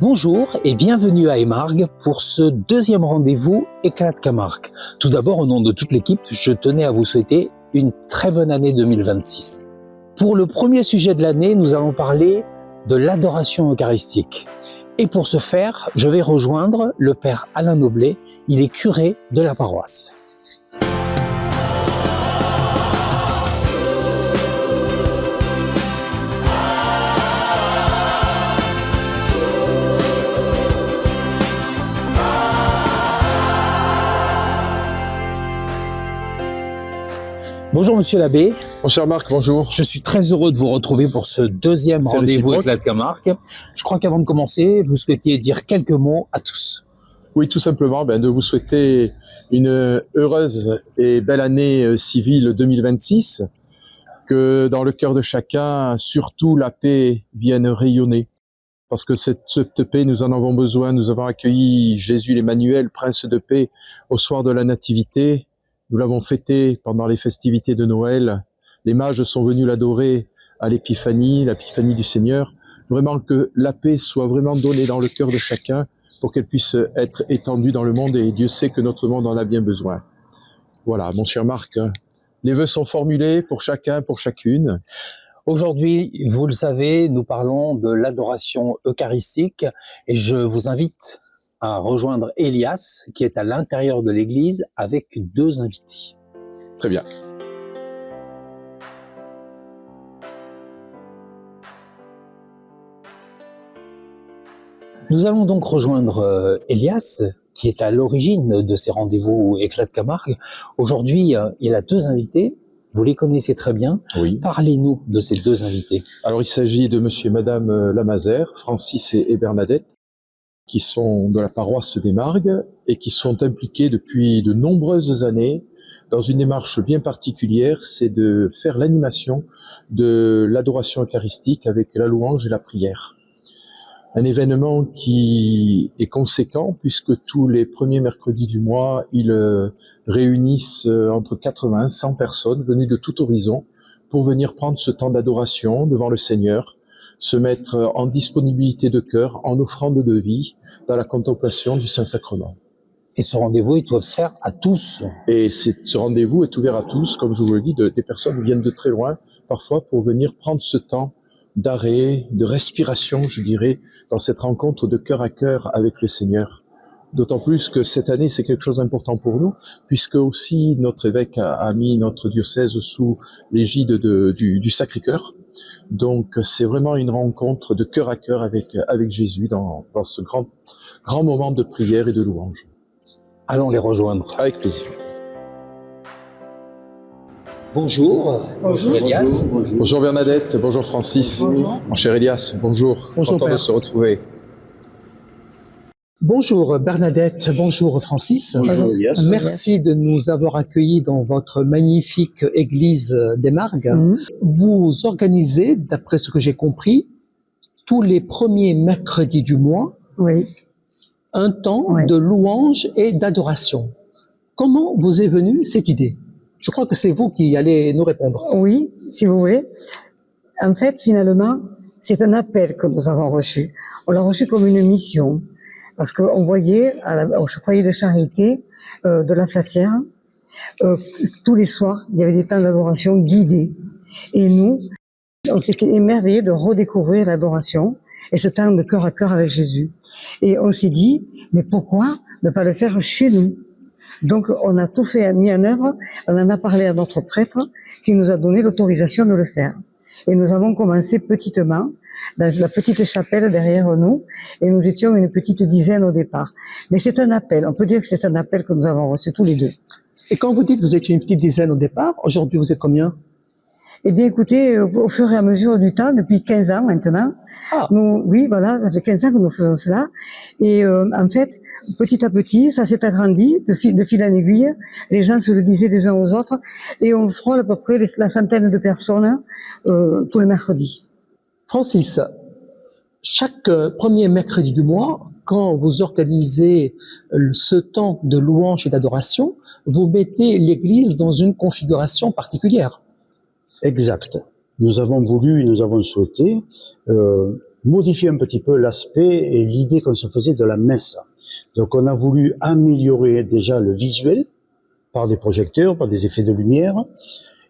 Bonjour et bienvenue à Émargues pour ce deuxième rendez-vous Éclat de Camargue. Tout d'abord, au nom de toute l'équipe, je tenais à vous souhaiter une très bonne année 2026. Pour le premier sujet de l'année, nous allons parler de l'adoration eucharistique. Et pour ce faire, je vais rejoindre le père Alain Noblet, il est curé de la paroisse. Bonjour Monsieur l'abbé. Bonjour Marc, bonjour. Je suis très heureux de vous retrouver pour ce deuxième rendez-vous Éclat de Camargue. Je crois qu'avant de commencer, vous souhaitiez dire quelques mots à tous. Oui, tout simplement, de vous souhaiter une heureuse et belle année civile 2026, que dans le cœur de chacun, surtout la paix vienne rayonner. Parce que cette paix, nous en avons besoin. Nous avons accueilli Jésus l'Emmanuel, Prince de paix, au soir de la Nativité. Nous l'avons fêté pendant les festivités de Noël. Les mages sont venus l'adorer à l'épiphanie du Seigneur. Vraiment que la paix soit vraiment donnée dans le cœur de chacun pour qu'elle puisse être étendue dans le monde, et Dieu sait que notre monde en a bien besoin. Voilà, mon cher Marc, les vœux sont formulés pour chacun, pour chacune. Aujourd'hui, vous le savez, nous parlons de l'adoration eucharistique et je vous invite à rejoindre Elias, qui est à l'intérieur de l'église avec deux invités. Très bien. Nous allons donc rejoindre Elias, qui est à l'origine de ces rendez-vous Éclat de Camargue. Aujourd'hui, il a deux invités. Vous les connaissez très bien. Oui. Parlez-nous de ces deux invités. Alors, il s'agit de monsieur et madame Lamazère, Francis et Bernadette, qui sont de la paroisse d'Émargues et qui sont impliqués depuis de nombreuses années dans une démarche bien particulière, c'est de faire l'animation de l'adoration eucharistique avec la louange et la prière. Un événement qui est conséquent puisque tous les premiers mercredis du mois, ils réunissent entre 80 et 100 personnes venues de tout horizon pour venir prendre ce temps d'adoration devant le Seigneur, se mettre en disponibilité de cœur, en offrande de vie, dans la contemplation du Saint-Sacrement. Et ce rendez-vous est offert à tous. Et ce rendez-vous est ouvert à tous, comme je vous le dis, des personnes viennent de très loin, parfois pour venir prendre ce temps d'arrêt, de respiration, je dirais, dans cette rencontre de cœur à cœur avec le Seigneur. D'autant plus que cette année, c'est quelque chose d'important pour nous, puisque aussi notre évêque a mis notre diocèse sous l'égide du Sacré-Cœur. Donc, c'est vraiment une rencontre de cœur à cœur avec Jésus dans ce grand moment de prière et de louange. Allons les rejoindre. Avec plaisir. Bonjour. Bonjour Elias. Bonjour Bernadette, bonjour Francis. Bonjour. Mon cher Elias, bonjour. Bonjour, Content de Père. se retrouver. Bonjour Bernadette, bonjour Francis. Bonjour Elias. Merci de nous avoir accueillis dans votre magnifique église d'Émargues. Vous organisez, d'après ce que j'ai compris, tous les premiers mercredis du mois, Oui. un temps Oui. de louange et d'adoration. Comment vous est venue cette idée? Je crois que c'est vous qui allez nous répondre. Oui, si vous voulez. En fait, finalement, c'est un appel que nous avons reçu. On l'a reçu comme une mission. Parce qu'on voyait au foyer de charité de la Flatière, tous les soirs, il y avait des temps d'adoration guidés. Et nous, on s'était émerveillés de redécouvrir l'adoration et ce temps de cœur à cœur avec Jésus. Et on s'est dit, mais pourquoi ne pas le faire chez nous? Donc, on a tout fait, mis en œuvre, on en a parlé à notre prêtre qui nous a donné l'autorisation de le faire. Et nous avons commencé petitement, dans la petite chapelle derrière nous, et nous étions une petite dizaine au départ. Mais c'est un appel, on peut dire que c'est un appel que nous avons reçu tous les deux. Et quand vous dites que vous étiez une petite dizaine au départ, aujourd'hui vous êtes combien? Eh bien, écoutez, au fur et à mesure du temps, depuis 15 ans maintenant, oui, voilà, ça fait 15 ans que nous faisons cela. Et en fait, petit à petit, ça s'est agrandi de fil en aiguille. Les gens se le disaient les uns aux autres, et on frôle à peu près la centaine de personnes tous les mercredis. Francis, chaque premier mercredi du mois, quand vous organisez ce temps de louange et d'adoration, vous mettez l'église dans une configuration particulière. Exact. nous avons voulu et nous avons souhaité modifier un petit peu l'aspect et l'idée qu'on se faisait de la messe. Donc on a voulu améliorer déjà le visuel par des projecteurs, par des effets de lumière,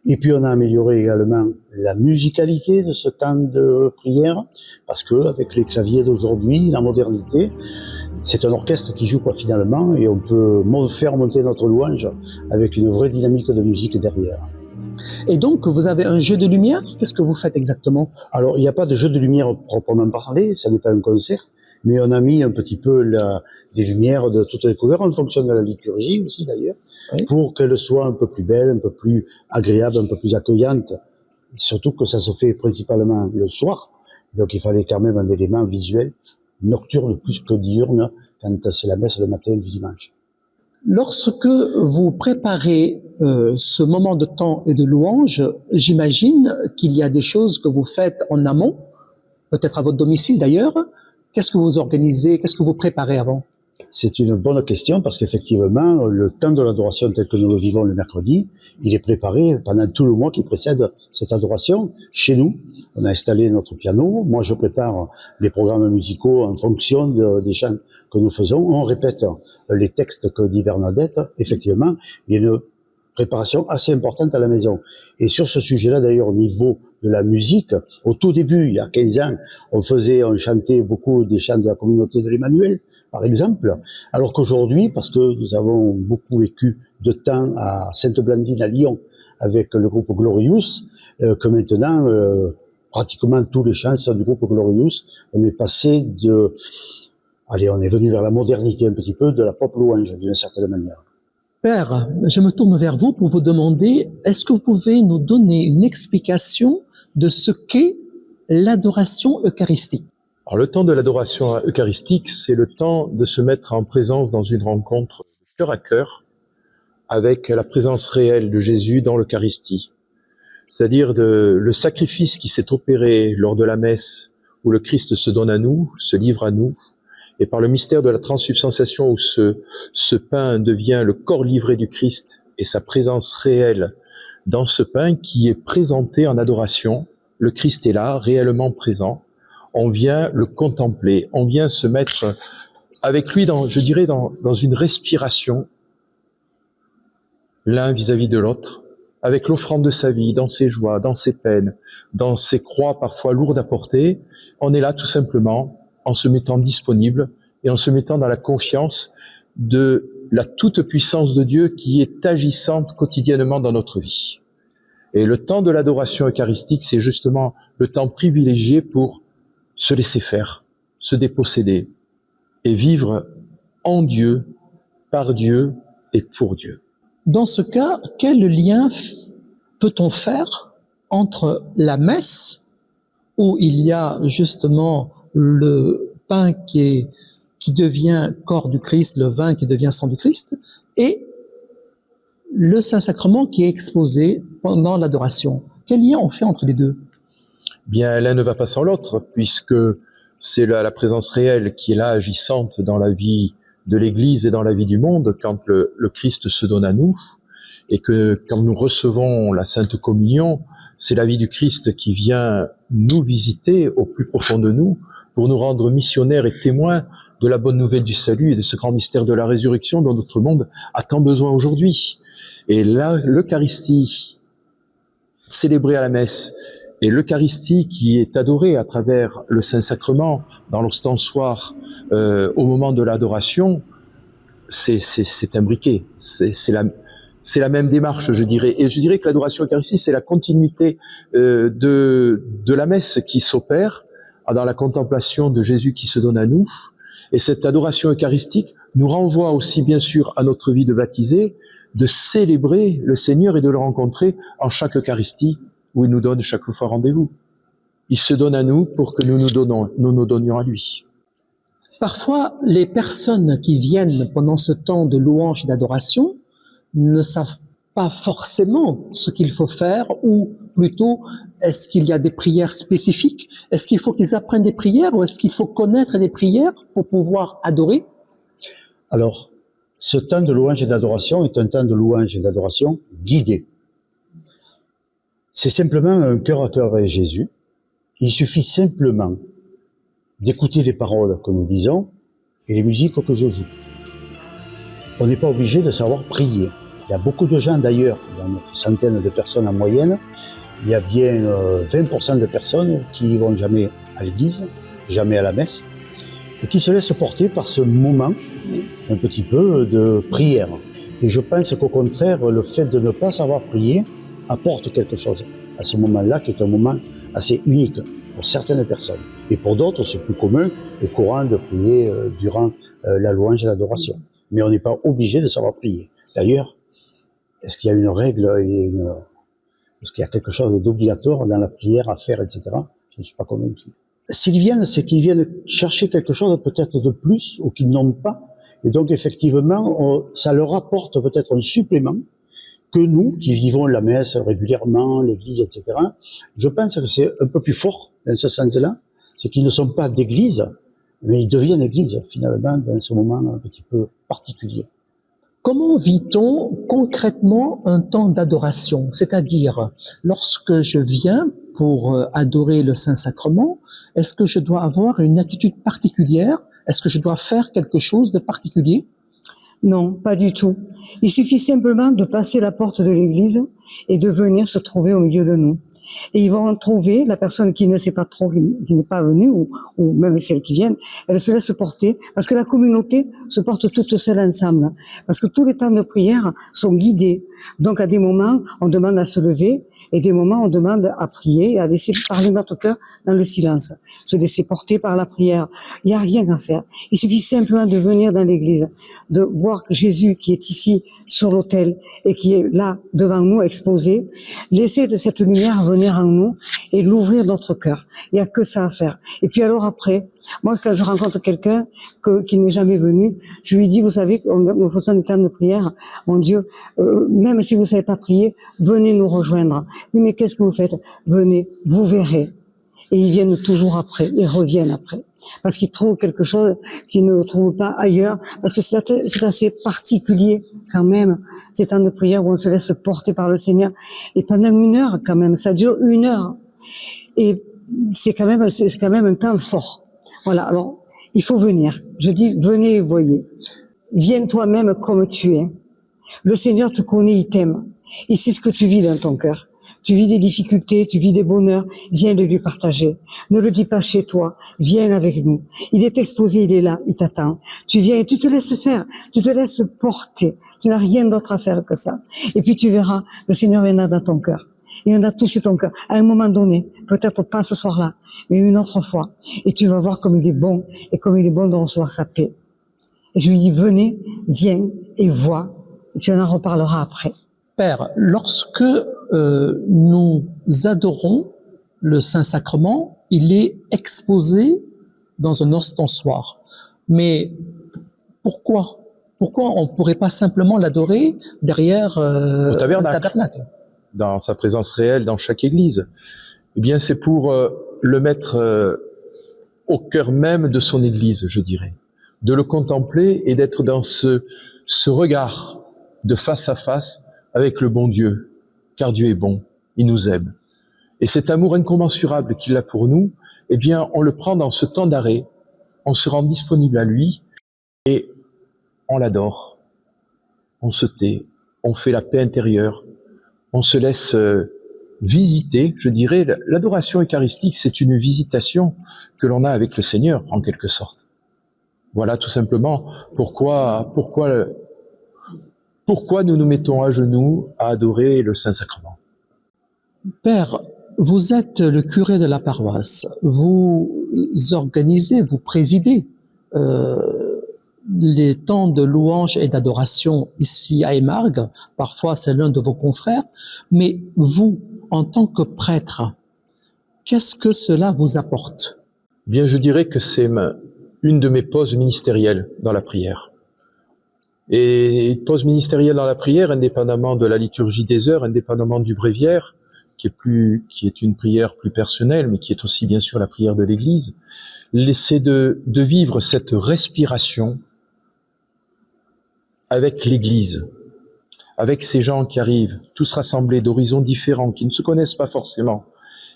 et puis on a amélioré également la musicalité de ce temps de prière, parce que avec les claviers d'aujourd'hui, la modernité, c'est un orchestre qui joue quoi finalement, et on peut faire monter notre louange avec une vraie dynamique de musique derrière. Et donc, vous avez un jeu de lumière. Qu'est-ce que vous faites exactement? Alors, il n'y a pas de jeu de lumière proprement parlé, ça n'est pas un concert, mais on a mis un petit peu des lumières de toutes les couleurs, en fonction de la liturgie aussi d'ailleurs, Oui. pour qu'elle soit un peu plus belle, un peu plus agréable, un peu plus accueillante. Surtout que ça se fait principalement le soir, donc il fallait quand même un élément visuel, nocturne plus que diurne, quand c'est la messe le matin du dimanche. Lorsque vous préparez ce moment de temps et de louange, j'imagine qu'il y a des choses que vous faites en amont, peut-être à votre domicile d'ailleurs. Qu'est-ce que vous organisez? Qu'est-ce que vous préparez avant? C'est une bonne question parce qu'effectivement, le temps de l'adoration tel que nous le vivons le mercredi, il est préparé pendant tout le mois qui précède cette adoration. Chez nous, on a installé notre piano. Moi, je prépare les programmes musicaux en fonction des chants que nous faisons. On répète les textes que dit Bernadette. Effectivement, il y a une préparation assez importante à la maison. Et sur ce sujet-là, d'ailleurs, au niveau de la musique, au tout début, il y a 15 ans, on chantait beaucoup des chants de la communauté de l'Emmanuel, par exemple, alors qu'aujourd'hui, parce que nous avons beaucoup vécu de temps à Sainte-Blandine, à Lyon, avec le groupe Glorious, que maintenant, pratiquement tous les chants sont du groupe Glorious. On est passé on est venu vers la modernité un petit peu, de la pop louange, d'une certaine manière. Père, je me tourne vers vous pour vous demander, est-ce que vous pouvez nous donner une explication de ce qu'est l'adoration eucharistique? Alors, le temps de l'adoration eucharistique, c'est le temps de se mettre en présence dans une rencontre cœur à cœur avec la présence réelle de Jésus dans l'Eucharistie. C'est-à-dire le sacrifice qui s'est opéré lors de la messe où le Christ se donne à nous, se livre à nous, et par le mystère de la transsubstantiation où ce pain devient le corps livré du Christ et sa présence réelle dans ce pain qui est présenté en adoration. Le Christ est là, réellement présent. On vient le contempler, on vient se mettre avec lui dans une respiration, l'un vis-à-vis de l'autre, avec l'offrande de sa vie, dans ses joies, dans ses peines, dans ses croix parfois lourdes à porter. On est là tout simplement en se mettant disponible et en se mettant dans la confiance de la toute-puissance de Dieu qui est agissante quotidiennement dans notre vie. Et le temps de l'adoration eucharistique, c'est justement le temps privilégié pour se laisser faire, se déposséder et vivre en Dieu, par Dieu et pour Dieu. Dans ce cas, quel lien peut-on faire entre la messe, où il y a justement le pain qui devient corps du Christ, le vin qui devient sang du Christ, et le Saint-Sacrement qui est exposé pendant l'adoration? Quel lien on fait entre les deux? Bien, l'un ne va pas sans l'autre, puisque c'est la présence réelle qui est là, agissante dans la vie de l'Église et dans la vie du monde, quand le Christ se donne à nous, et que quand nous recevons la Sainte Communion, c'est la vie du Christ qui vient nous visiter au plus profond de nous, pour nous rendre missionnaires et témoins de la bonne nouvelle du salut et de ce grand mystère de la résurrection dont notre monde a tant besoin aujourd'hui. Et là, l'Eucharistie, célébrée à la messe, et l'Eucharistie qui est adorée à travers le Saint-Sacrement, dans l'ostensoir, au moment de l'adoration, c'est imbriqué. C'est la même démarche, je dirais. Et je dirais que l'adoration eucharistique, c'est la continuité de la messe qui s'opère dans la contemplation de Jésus qui se donne à nous. Et cette adoration eucharistique nous renvoie aussi, bien sûr, à notre vie de baptisé, de célébrer le Seigneur et de le rencontrer en chaque Eucharistie, où il nous donne chaque fois rendez-vous. Il se donne à nous pour que nous nous donnions à lui. Parfois, les personnes qui viennent pendant ce temps de louange et d'adoration ne savent pas forcément ce qu'il faut faire, ou plutôt, est-ce qu'il y a des prières spécifiques? Est-ce qu'il faut qu'ils apprennent des prières, ou est-ce qu'il faut connaître des prières pour pouvoir adorer? Alors, ce temps de louange et d'adoration est un temps de louange et d'adoration guidé. C'est simplement un cœur à cœur avec Jésus. Il suffit simplement d'écouter les paroles que nous disons et les musiques que je joue. On n'est pas obligé de savoir prier. Il y a beaucoup de gens d'ailleurs, dans notre centaine de personnes en moyenne, il y a bien 20% de personnes qui vont jamais à l'église, jamais à la messe, et qui se laissent porter par ce moment, un petit peu, de prière. Et je pense qu'au contraire, le fait de ne pas savoir prier apporte quelque chose à ce moment-là, qui est un moment assez unique pour certaines personnes. Et pour d'autres, c'est plus commun et courant de prier durant la louange et l'adoration. Mais on n'est pas obligé de savoir prier. D'ailleurs, est-ce qu'il y a une règle et est-ce qu'il y a quelque chose d'obligatoire dans la prière à faire, etc. Je ne suis pas convaincu. S'ils viennent, c'est qu'ils viennent chercher quelque chose peut-être de plus ou qu'ils n'ont pas. Et donc, effectivement, ça leur apporte peut-être un supplément que nous, qui vivons la messe régulièrement, l'église, etc. Je pense que c'est un peu plus fort dans ce sens-là. C'est qu'ils ne sont pas d'église, mais ils deviennent église, finalement, dans ce moment un petit peu particulier. Comment vit-on concrètement un temps d'adoration? C'est-à-dire, lorsque je viens pour adorer le Saint-Sacrement, est-ce que je dois avoir une attitude particulière? Est-ce que je dois faire quelque chose de particulier? Non, pas du tout. Il suffit simplement de passer la porte de l'église et de venir se trouver au milieu de nous. Et ils vont trouver la personne qui ne sait pas trop, qui n'est pas venue, ou même celles qui viennent, elle se laisse porter, parce que la communauté se porte toute seule ensemble. Parce que tous les temps de prière sont guidés. Donc à des moments, on demande à se lever, et des moments, on demande à prier et à laisser parler notre cœur dans le silence. Se laisser porter par la prière. Il n'y a rien à faire. Il suffit simplement de venir dans l'église, de voir que Jésus qui est ici sur l'autel et qui est là devant nous exposé, laisser de cette lumière venir en nous et l'ouvrir notre cœur. Il n'y a que ça à faire. Et puis alors après, moi quand je rencontre quelqu'un qui n'est jamais venu, je lui dis, vous savez, on faisant des temps de prière, mon Dieu, même si vous savez pas prier, venez nous rejoindre. Mais qu'est-ce que vous faites? Venez, vous verrez. Et ils viennent toujours après, ils reviennent après. Parce qu'ils trouvent quelque chose qu'ils ne trouvent pas ailleurs. Parce que c'est assez particulier quand même, ces temps de prière où on se laisse porter par le Seigneur. Et pendant 1 heure quand même, ça dure 1 heure. Et c'est quand même un temps fort. Voilà, alors il faut venir. Je dis, venez et voyez. Viens toi-même comme tu es. Le Seigneur te connaît, il t'aime. Il sait ce que tu vis dans ton cœur. Tu vis des difficultés, tu vis des bonheurs, viens de lui partager. Ne le dis pas chez toi, viens avec nous. Il est exposé, il est là, il t'attend. Tu viens et tu te laisses faire, tu te laisses porter. Tu n'as rien d'autre à faire que ça. Et puis tu verras, le Seigneur viendra dans ton cœur. Il viendra toucher ton cœur. À un moment donné, peut-être pas ce soir-là, mais une autre fois. Et tu vas voir comme il est bon, et comme il est bon de recevoir sa paix. Et je lui dis, venez, viens et vois. Et puis on en reparlera après. Père, lorsque nous adorons le Saint-Sacrement, il est exposé dans un ostensoir. Mais pourquoi on ne pourrait pas simplement l'adorer derrière Au tabernacle. un tabernacle? Dans sa présence réelle dans chaque église. Eh bien, c'est pour le mettre au cœur même de son église, je dirais. De le contempler et d'être dans ce regard de face à face avec le bon Dieu, car Dieu est bon, il nous aime. Et cet amour incommensurable qu'il a pour nous, eh bien, on le prend dans ce temps d'arrêt, on se rend disponible à lui et on l'adore, on se tait, on fait la paix intérieure, on se laisse visiter, je dirais. L'adoration eucharistique, c'est une visitation que l'on a avec le Seigneur, en quelque sorte. Voilà tout simplement pourquoi nous nous mettons à genoux à adorer le Saint-Sacrement. Père, vous êtes le curé de la paroisse. Vous organisez, vous présidez les temps de louange et d'adoration ici à Aimargues. Parfois, c'est l'un de vos confrères. Mais vous, en tant que prêtre, qu'est-ce que cela vous apporte? Bien, je dirais que c'est une de mes pauses ministérielles dans la prière. Et une pause ministérielle dans la prière, indépendamment de la liturgie des heures, indépendamment du bréviaire, qui est une prière plus personnelle, mais qui est aussi bien sûr la prière de l'Église, c'est de vivre cette respiration avec l'Église, avec ces gens qui arrivent, tous rassemblés d'horizons différents, qui ne se connaissent pas forcément,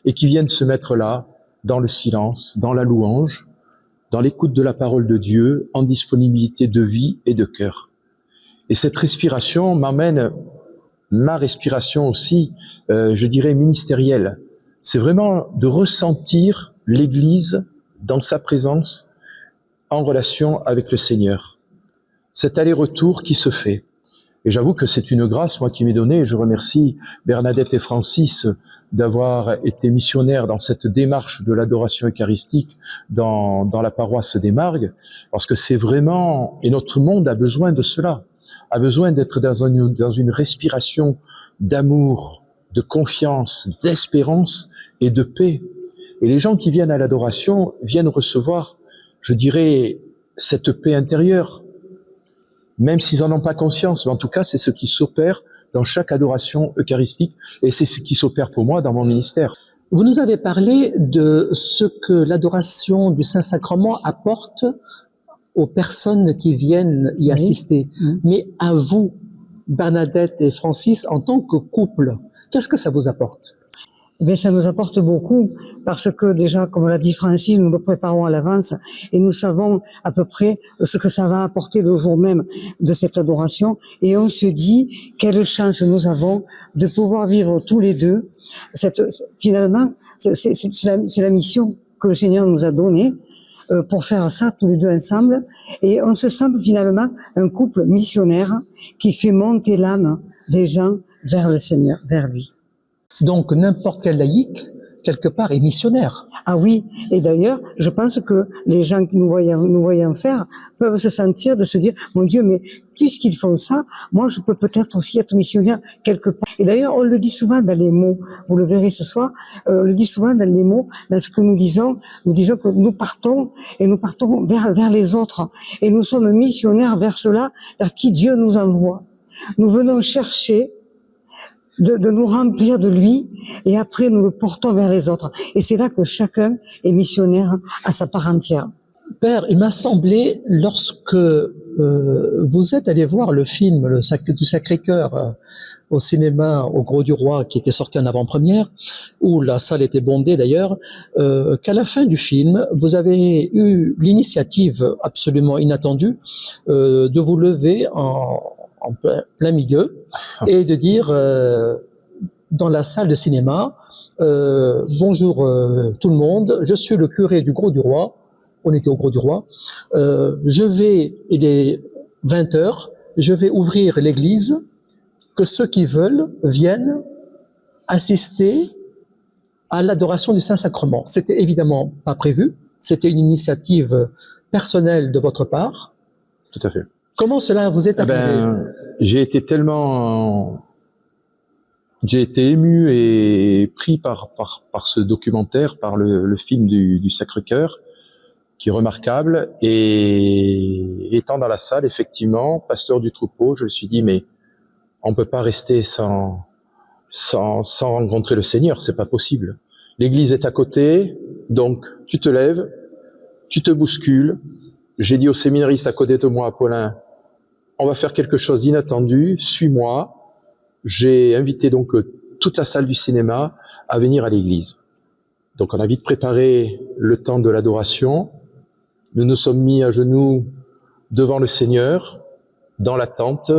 et qui viennent se mettre là, dans le silence, dans la louange, dans l'écoute de la parole de Dieu, en disponibilité de vie et de cœur. Et cette respiration m'amène, ma respiration aussi, je dirais ministérielle. C'est vraiment de ressentir l'Église dans sa présence, en relation avec le Seigneur. Cet aller-retour qui se fait. Et j'avoue que c'est une grâce, moi, qui m'est donnée. Je remercie Bernadette et Francis d'avoir été missionnaires dans cette démarche de l'adoration eucharistique dans la paroisse des Margues, parce que c'est vraiment, et notre monde a besoin de cela, a besoin d'être dans une respiration d'amour, de confiance, d'espérance et de paix. Et les gens qui viennent à l'adoration viennent recevoir, je dirais, cette paix intérieure, même s'ils n'en ont pas conscience, mais en tout cas, c'est ce qui s'opère dans chaque adoration eucharistique, et c'est ce qui s'opère pour moi dans mon ministère. Vous nous avez parlé de ce que l'adoration du Saint-Sacrement apporte aux personnes qui viennent y assister. Mais à vous, Bernadette et Francis, en tant que couple, qu'est-ce que ça vous apporte? Mais ça nous apporte beaucoup parce que déjà, comme l'a dit Francis, nous le préparons à l'avance et nous savons à peu près ce que ça va apporter le jour même de cette adoration. Et on se dit quelle chance nous avons de pouvoir vivre tous les deux. Finalement, c'est la mission que le Seigneur nous a donnée pour faire ça tous les deux ensemble. Et on se sent finalement un couple missionnaire qui fait monter l'âme des gens vers le Seigneur, vers lui. Donc, n'importe quel laïc, quelque part, est missionnaire. Ah oui, et d'ailleurs, je pense que les gens qui nous voyant faire peuvent se sentir, de se dire, mon Dieu, mais puisqu'ils font ça, moi je peux peut-être aussi être missionnaire quelque part. Et d'ailleurs, on le dit souvent dans les mots, vous le verrez ce soir, on le dit souvent dans les mots, dans ce que nous disons que nous partons vers les autres, et nous sommes missionnaires vers ceux-là, vers qui Dieu nous envoie. Nous venons chercher de nous remplir de lui, et après nous le portons vers les autres. Et c'est là que chacun est missionnaire à sa part entière. Père, il m'a semblé, lorsque vous êtes allé voir le film du Sacré-Cœur au cinéma au Gros du Roi, qui était sorti en avant-première, où la salle était bondée d'ailleurs, qu'à la fin du film, vous avez eu l'initiative absolument inattendue de vous lever en plein milieu et de dire dans la salle de cinéma bonjour tout le monde, je suis le curé du Gros du Roi, on était au Gros du Roi, il est 20h, je vais ouvrir l'église, que ceux qui veulent viennent assister à l'adoration du Saint-Sacrement. C'était évidemment pas prévu, c'était une initiative personnelle de votre part. Tout à fait. Comment cela vous est arrivé? J'ai été ému et pris par ce documentaire, par le film du Sacré-Cœur, qui est remarquable. Et étant dans la salle, effectivement, pasteur du troupeau, je me suis dit, mais on peut pas rester sans rencontrer le Seigneur, c'est pas possible. L'église est à côté, donc tu te lèves, tu te bouscules. J'ai dit au séminariste à côté de moi, Paulin, on va faire quelque chose d'inattendu, suis-moi. J'ai invité donc toute la salle du cinéma à venir à l'église. Donc on a vite préparé le temps de l'adoration. Nous nous sommes mis à genoux devant le Seigneur, dans l'attente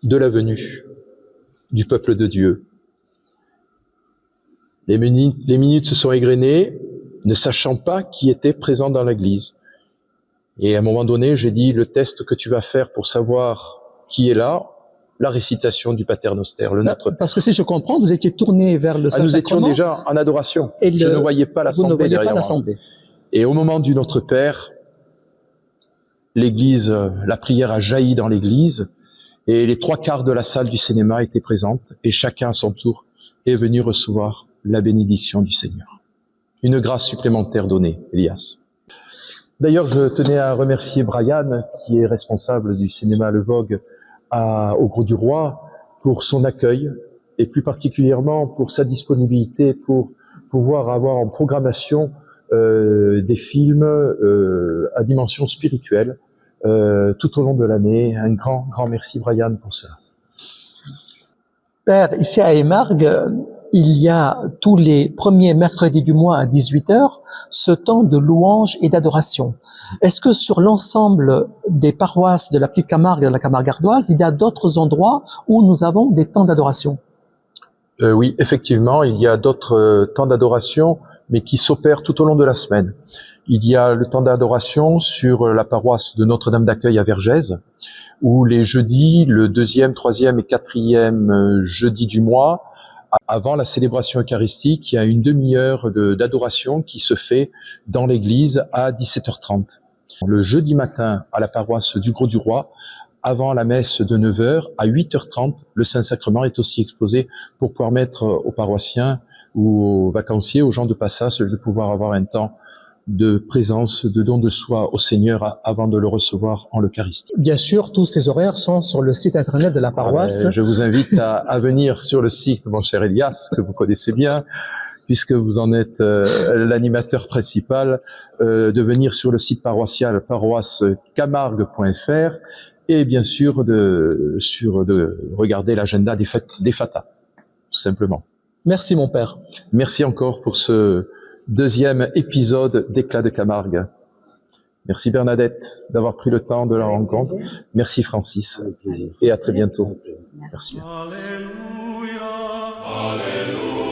de la venue du peuple de Dieu. Les minutes se sont égrenées, ne sachant pas qui était présent dans l'église. Et à un moment donné, j'ai dit, le test que tu vas faire pour savoir qui est là, la récitation du Pater Noster, le Notre Père. Parce que si je comprends, vous étiez tourné vers le Saint-Sacrement. Nous étions déjà en adoration. Et je ne voyais pas l'assemblée derrière moi. Et au moment du Notre Père, l'église, la prière a jailli dans l'église, et les 3/4 de la salle du cinéma étaient présentes, et chacun à son tour est venu recevoir la bénédiction du Seigneur. Une grâce supplémentaire donnée, Elias. D'ailleurs, je tenais à remercier Brian, qui est responsable du cinéma Le Vogue au Gros du Roi, pour son accueil, et plus particulièrement pour sa disponibilité pour pouvoir avoir en programmation des films à dimension spirituelle, tout au long de l'année. Un grand merci Brian pour cela. Père, ici à Aimargues, il y a tous les premiers mercredis du mois à 18h ce temps de louange et d'adoration. Est-ce que sur l'ensemble des paroisses de la Petite Camargue et de la Camargue ardoise, il y a d'autres endroits où nous avons des temps d'adoration? Oui, effectivement, il y a d'autres temps d'adoration, mais qui s'opèrent tout au long de la semaine. Il y a le temps d'adoration sur la paroisse de Notre-Dame d'Accueil à Vergès, où les jeudis, le 2e, 3e et 4e jeudi du mois, avant la célébration eucharistique, il y a une demi-heure d'adoration qui se fait dans l'église à 17h30. Le jeudi matin, à la paroisse du Gros-du-Roi, avant la messe de 9h, à 8h30, le Saint-Sacrement est aussi exposé pour pouvoir mettre aux paroissiens ou aux vacanciers, aux gens de passage, de pouvoir avoir un temps de présence, de don de soi au Seigneur avant de le recevoir en l'Eucharistie. Bien sûr, tous ces horaires sont sur le site internet de la paroisse. Je vous invite à venir sur le site, mon cher Elias, que vous connaissez bien, puisque vous en êtes l'animateur principal, de venir sur le site paroissial paroissecamargue.fr et bien sûr de regarder l'agenda des FATA, tout simplement. Merci mon père. Merci encore pour ce deuxième épisode d'Éclat de Camargue. Merci Bernadette d'avoir pris le temps de la rencontre. Merci Francis. Et à très bientôt. Merci. Alléluia. Alléluia.